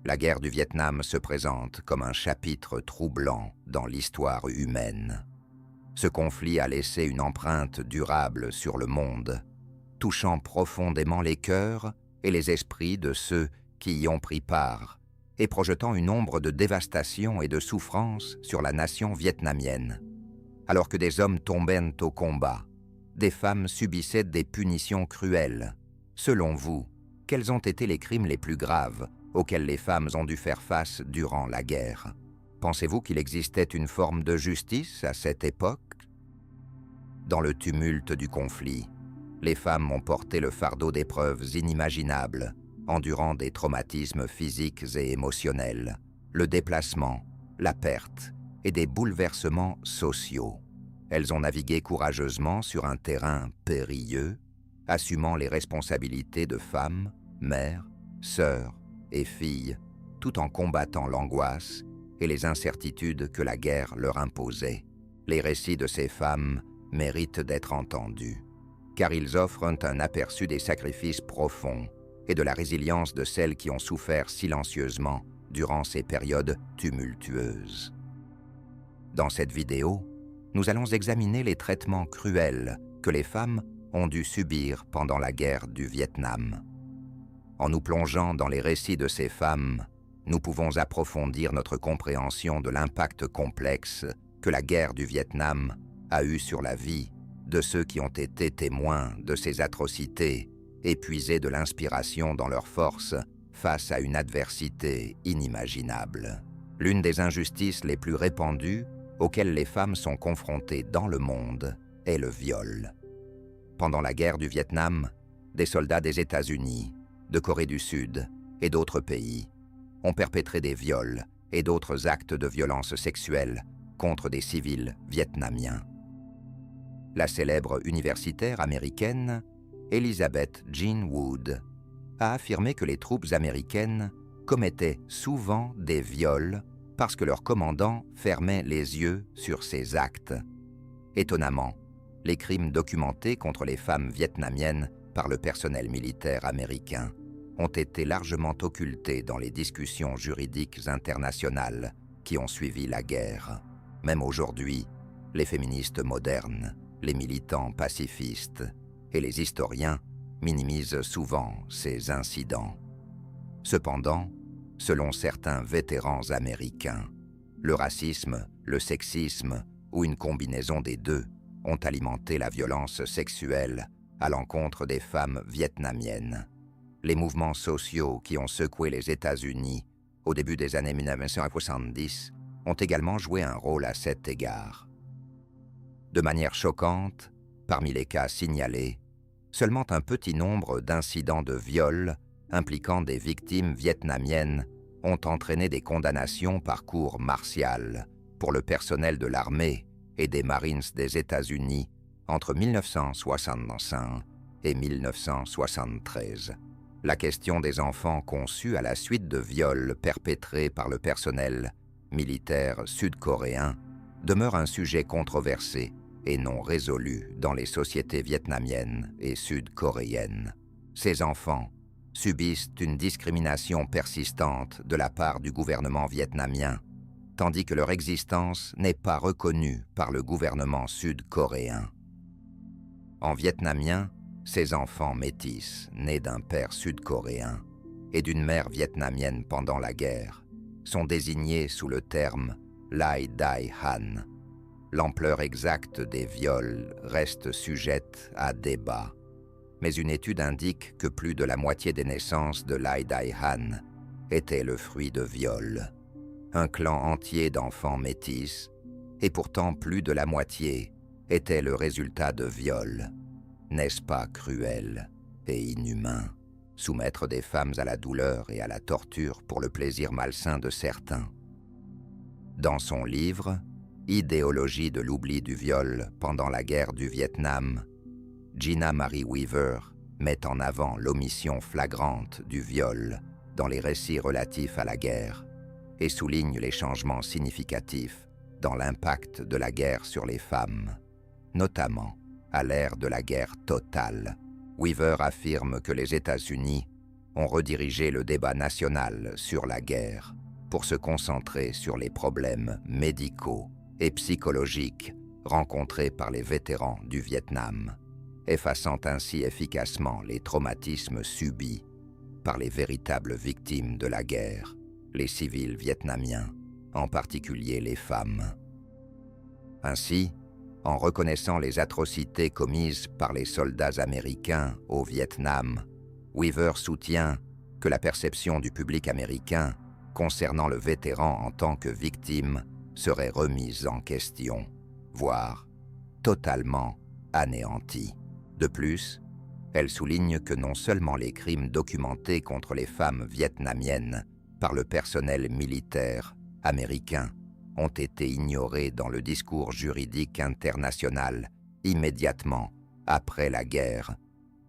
La guerre du Vietnam se présente comme un chapitre troublant dans l'histoire humaine. Ce conflit a laissé une empreinte durable sur le monde, touchant profondément les cœurs et les esprits de ceux qui y ont pris part, et projetant une ombre de dévastation et de souffrance sur la nation vietnamienne. Alors que des hommes tombaient au combat, des femmes subissaient des punitions cruelles. Selon vous, quels ont été les crimes les plus graves auxquels les femmes ont dû faire face durant la guerre? Pensez-vous qu'il existait une forme de justice à cette époque? Dans le tumulte du conflit, les femmes ont porté le fardeau d'épreuves inimaginables, endurant des traumatismes physiques et émotionnels, le déplacement, la perte et des bouleversements sociaux. Elles ont navigué courageusement sur un terrain périlleux, assumant les responsabilités de femmes, mères, sœurs et filles, tout en combattant l'angoisse et les incertitudes que la guerre leur imposait. Les récits de ces femmes méritent d'être entendus, car ils offrent un aperçu des sacrifices profonds et de la résilience de celles qui ont souffert silencieusement durant ces périodes tumultueuses. Dans cette vidéo, nous allons examiner les traitements cruels que les femmes ont dû subir pendant la guerre du Vietnam. En nous plongeant dans les récits de ces femmes, nous pouvons approfondir notre compréhension de l'impact complexe que la guerre du Vietnam a eu sur la vie de ceux qui ont été témoins de ces atrocités et puisé de l'inspiration dans leur force face à une adversité inimaginable. L'une des injustices les plus répandues auxquelles les femmes sont confrontées dans le monde est le viol. Pendant la guerre du Vietnam, des soldats des États-Unis, de Corée du Sud et d'autres pays ont perpétré des viols et d'autres actes de violence sexuelle contre des civils vietnamiens. La célèbre universitaire américaine Elizabeth Jean Wood a affirmé que les troupes américaines commettaient souvent des viols parce que leur commandant fermait les yeux sur ces actes. Étonnamment, les crimes documentés contre les femmes vietnamiennes par le personnel militaire américain ont été largement occultés dans les discussions juridiques internationales qui ont suivi la guerre. Même aujourd'hui, les féministes modernes, les militants pacifistes et les historiens minimisent souvent ces incidents. Cependant, selon certains vétérans américains, le racisme, le sexisme ou une combinaison des deux ont alimenté la violence sexuelle à l'encontre des femmes vietnamiennes. Les mouvements sociaux qui ont secoué les États-Unis au début des années 1970 ont également joué un rôle à cet égard. De manière choquante, parmi les cas signalés, seulement un petit nombre d'incidents de viol impliquant des victimes vietnamiennes ont entraîné des condamnations par cour martiale pour le personnel de l'armée et des Marines des États-Unis entre 1965 et 1973. La question des enfants conçus à la suite de viols perpétrés par le personnel militaire sud-coréen demeure un sujet controversé et non résolu dans les sociétés vietnamiennes et sud-coréennes. Ces enfants subissent une discrimination persistante de la part du gouvernement vietnamien, tandis que leur existence n'est pas reconnue par le gouvernement sud-coréen. En vietnamien, ces enfants métis, nés d'un père sud-coréen et d'une mère vietnamienne pendant la guerre, sont désignés sous le terme Lai Dai Han. L'ampleur exacte des viols reste sujette à débat, mais une étude indique que plus de la moitié des naissances de Lai Dai Han étaient le fruit de viols. Un clan entier d'enfants métis, et pourtant plus de la moitié, était le résultat de viols. N'est-ce pas cruel et inhumain, soumettre des femmes à la douleur et à la torture pour le plaisir malsain de certains? Dans son livre « Idéologie de l'oubli du viol pendant la guerre du Vietnam », Gina Marie Weaver met en avant l'omission flagrante du viol dans les récits relatifs à la guerre et souligne les changements significatifs dans l'impact de la guerre sur les femmes, notamment à l'ère de la guerre totale. Weaver affirme que les États-Unis ont redirigé le débat national sur la guerre pour se concentrer sur les problèmes médicaux et psychologiques rencontrés par les vétérans du Vietnam, effaçant ainsi efficacement les traumatismes subis par les véritables victimes de la guerre, les civils vietnamiens, en particulier les femmes. Ainsi, en reconnaissant les atrocités commises par les soldats américains au Vietnam, Weaver soutient que la perception du public américain concernant le vétéran en tant que victime serait remise en question, voire totalement anéantie. De plus, elle souligne que non seulement les crimes documentés contre les femmes vietnamiennes par le personnel militaire américain ont été ignorés dans le discours juridique international immédiatement après la guerre,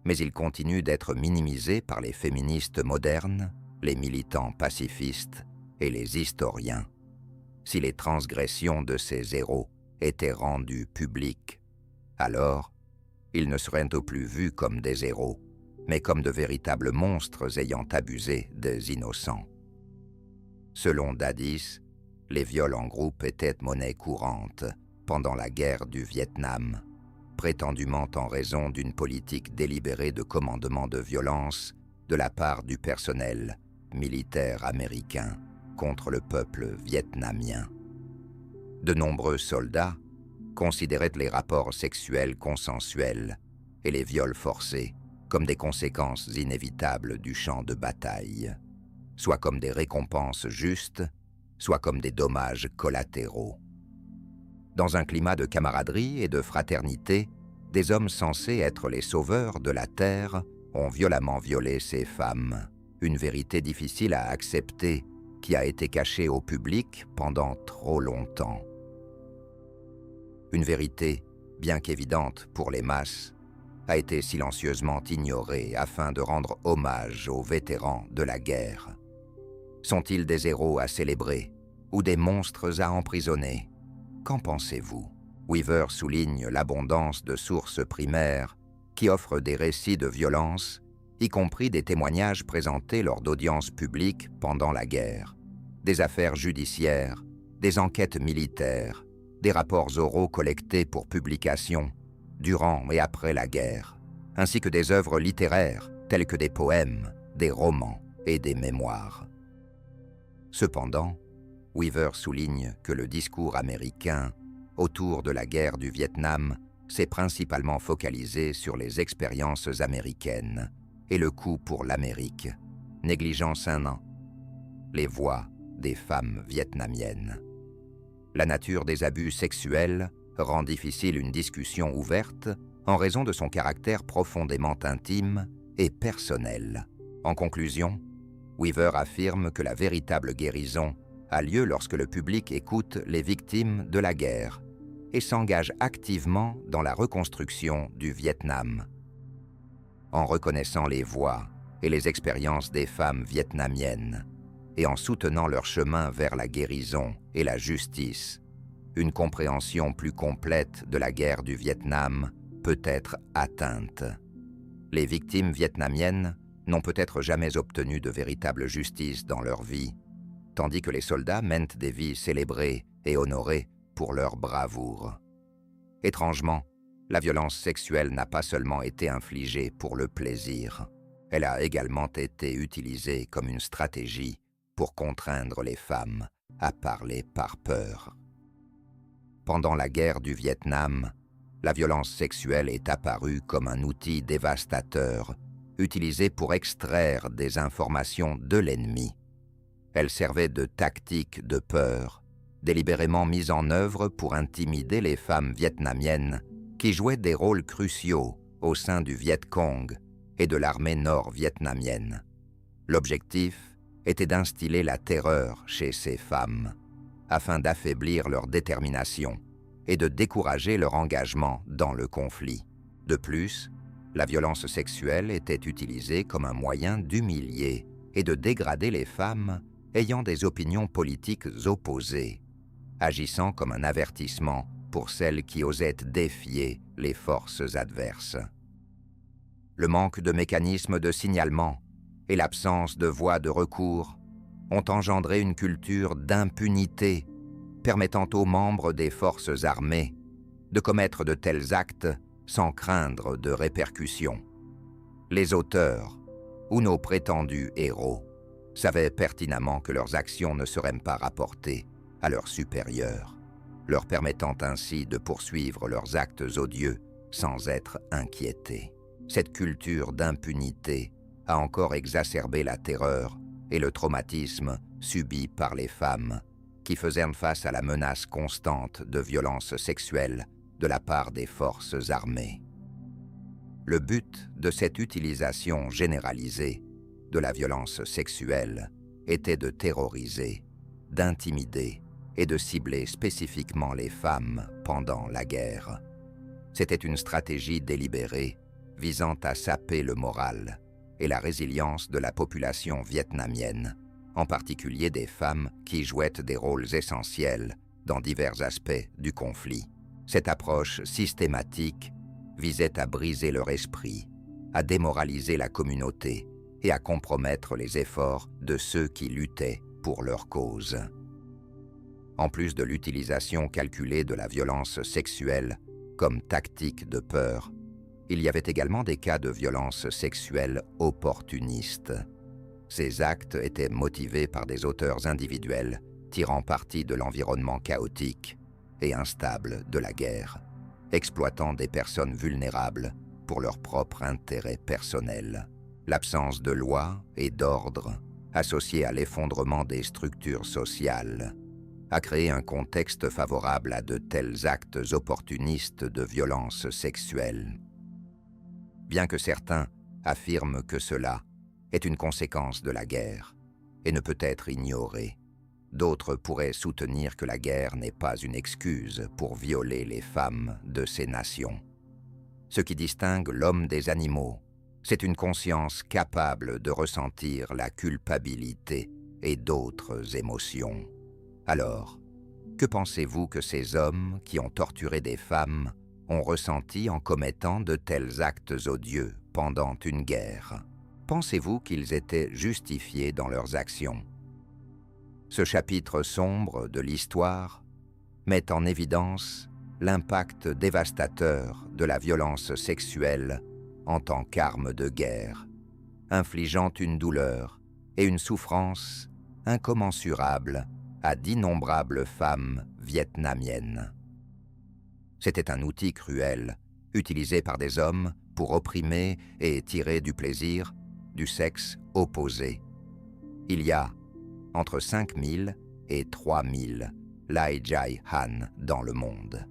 mais ils continuent d'être minimisés par les féministes modernes, les militants pacifistes et les historiens. Si les transgressions de ces héros étaient rendues publiques, alors ils ne seraient plus vus comme des héros, mais comme de véritables monstres ayant abusé des innocents. Selon Dadis, les viols en groupe étaient monnaie courante pendant la guerre du Vietnam, prétendument en raison d'une politique délibérée de commandement de violence de la part du personnel militaire américain contre le peuple vietnamien. De nombreux soldats considéraient les rapports sexuels consensuels et les viols forcés comme des conséquences inévitables du champ de bataille, soit comme des récompenses justes, soit comme des dommages collatéraux. Dans un climat de camaraderie et de fraternité, des hommes censés être les sauveurs de la terre ont violemment violé ces femmes, une vérité difficile à accepter qui a été cachée au public pendant trop longtemps. Une vérité, bien qu'évidente pour les masses, a été silencieusement ignorée afin de rendre hommage aux vétérans de la guerre. Sont-ils des héros à célébrer ou des monstres à emprisonner? Qu'en pensez-vous? Weaver souligne l'abondance de sources primaires qui offrent des récits de violence, y compris des témoignages présentés lors d'audiences publiques pendant la guerre, des affaires judiciaires, des enquêtes militaires, des rapports oraux collectés pour publication durant et après la guerre, ainsi que des œuvres littéraires telles que des poèmes, des romans et des mémoires. Cependant, Weaver souligne que le discours américain autour de la guerre du Vietnam s'est principalement focalisé sur les expériences américaines et le coût pour l'Amérique, négligeant sainement les voix des femmes vietnamiennes. La nature des abus sexuels rend difficile une discussion ouverte en raison de son caractère profondément intime et personnel. En conclusion, Weaver affirme que la véritable guérison a lieu lorsque le public écoute les victimes de la guerre et s'engage activement dans la reconstruction du Vietnam. En reconnaissant les voix et les expériences des femmes vietnamiennes et en soutenant leur chemin vers la guérison et la justice, une compréhension plus complète de la guerre du Vietnam peut être atteinte. Les victimes vietnamiennes n'ont peut-être jamais obtenu de véritable justice dans leur vie, tandis que les soldats mènent des vies célébrées et honorées pour leur bravoure. Étrangement, la violence sexuelle n'a pas seulement été infligée pour le plaisir, elle a également été utilisée comme une stratégie pour contraindre les femmes à parler par peur. Pendant la guerre du Vietnam, la violence sexuelle est apparue comme un outil dévastateur, utilisé pour extraire des informations de l'ennemi. Elle servait de tactique de peur, délibérément mise en œuvre pour intimider les femmes vietnamiennes qui jouaient des rôles cruciaux au sein du Viet Cong et de l'armée nord-vietnamienne. L'objectif était d'instiller la terreur chez ces femmes, afin d'affaiblir leur détermination et de décourager leur engagement dans le conflit. De plus, la violence sexuelle était utilisée comme un moyen d'humilier et de dégrader les femmes ayant des opinions politiques opposées, agissant comme un avertissement pour celles qui osaient défier les forces adverses. Le manque de mécanismes de signalement et l'absence de voies de recours ont engendré une culture d'impunité permettant aux membres des forces armées de commettre de tels actes sans craindre de répercussions. Les auteurs, ou nos prétendus héros, savaient pertinemment que leurs actions ne seraient pas rapportées à leurs supérieurs, leur permettant ainsi de poursuivre leurs actes odieux sans être inquiétés. Cette culture d'impunité a encore exacerbé la terreur et le traumatisme subis par les femmes qui faisaient face à la menace constante de violences sexuelles de la part des forces armées. Le but de cette utilisation généralisée de la violence sexuelle était de terroriser, d'intimider et de cibler spécifiquement les femmes pendant la guerre. C'était une stratégie délibérée visant à saper le moral et la résilience de la population vietnamienne, en particulier des femmes qui jouaient des rôles essentiels dans divers aspects du conflit. Cette approche systématique visait à briser leur esprit, à démoraliser la communauté et à compromettre les efforts de ceux qui luttaient pour leur cause. En plus de l'utilisation calculée de la violence sexuelle comme tactique de peur, il y avait également des cas de violence sexuelle opportunistes. Ces actes étaient motivés par des auteurs individuels tirant parti de l'environnement chaotique et instable de la guerre, exploitant des personnes vulnérables pour leur propre intérêt personnel. L'absence de loi et d'ordre, associée à l'effondrement des structures sociales, a créé un contexte favorable à de tels actes opportunistes de violence sexuelle. Bien que certains affirment que cela est une conséquence de la guerre et ne peut être ignoré, d'autres pourraient soutenir que la guerre n'est pas une excuse pour violer les femmes de ces nations. Ce qui distingue l'homme des animaux, c'est une conscience capable de ressentir la culpabilité et d'autres émotions. Alors, que pensez-vous que ces hommes qui ont torturé des femmes ont ressenti en commettant de tels actes odieux pendant une guerre? Pensez-vous qu'ils étaient justifiés dans leurs actions? Ce chapitre sombre de l'histoire met en évidence l'impact dévastateur de la violence sexuelle en tant qu'arme de guerre, infligeant une douleur et une souffrance incommensurables à d'innombrables femmes vietnamiennes. C'était un outil cruel, utilisé par des hommes pour opprimer et tirer du plaisir du sexe opposé. Il y a entre 5000 et 3000 Lai Jai Han dans le monde.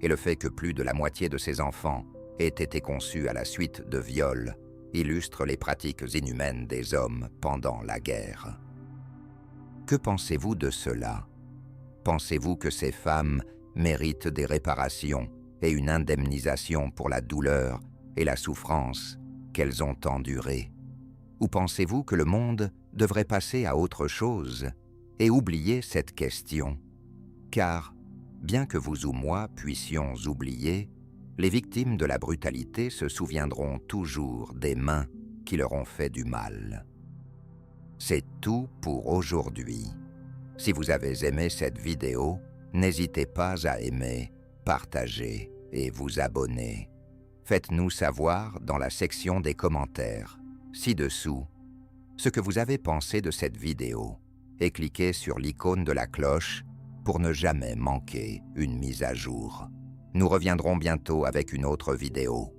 Et le fait que plus de la moitié de ces enfants aient été conçus à la suite de viols illustre les pratiques inhumaines des hommes pendant la guerre. Que pensez-vous de cela? Pensez-vous que ces femmes méritent des réparations et une indemnisation pour la douleur et la souffrance qu'elles ont endurées? Ou pensez-vous que le monde devrait passer à autre chose et oublier cette question? Car, bien que vous ou moi puissions oublier, les victimes de la brutalité se souviendront toujours des mains qui leur ont fait du mal. C'est tout pour aujourd'hui. Si vous avez aimé cette vidéo, n'hésitez pas à aimer, partager et vous abonner. Faites-nous savoir dans la section des commentaires, ci-dessous, ce que vous avez pensé de cette vidéo et cliquez sur l'icône de la cloche pour ne jamais manquer une mise à jour. Nous reviendrons bientôt avec une autre vidéo.